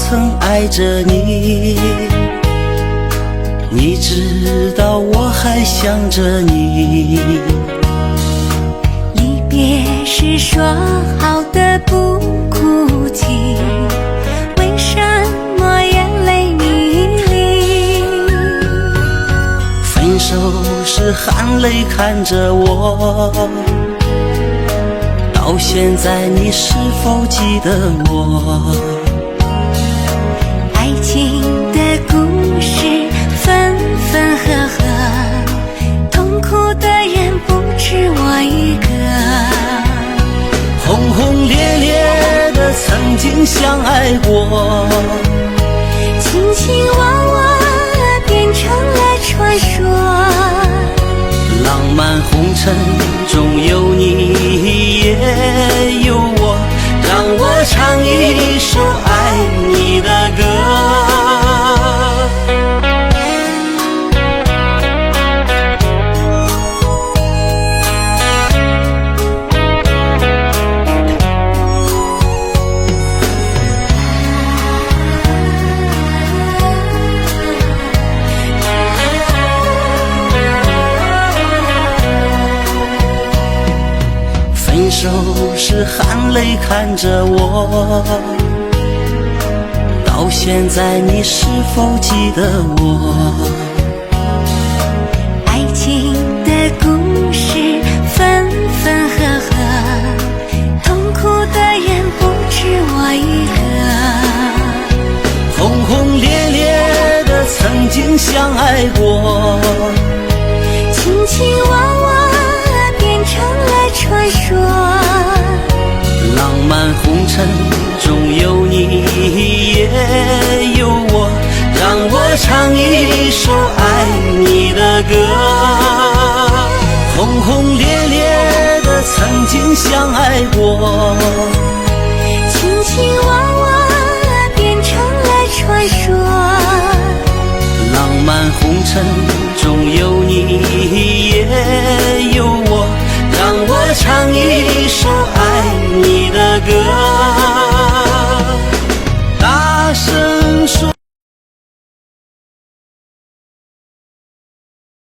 曾爱着你，你知道我还想着你。离别时说好的不哭泣，为什么眼泪迷离？分手时含泪看着我，到现在你是否记得我？爱情的故事分分合合，痛苦的人不止我一个。轰轰烈烈的曾经相爱过，卿卿我我变成了传说。浪漫红尘中有你也有我，让我唱一首爱你的歌。分手时含泪看着我，到现在你是否记得我？爱情的故事分分合合，痛苦的人不止我一个。轰轰烈烈的曾经相爱过，卿卿我我变成了传说。浪漫红尘中有你也有我，让我唱一首爱你的歌。轰轰烈烈的曾经相爱过，卿卿我我变成了传说。浪漫红尘中有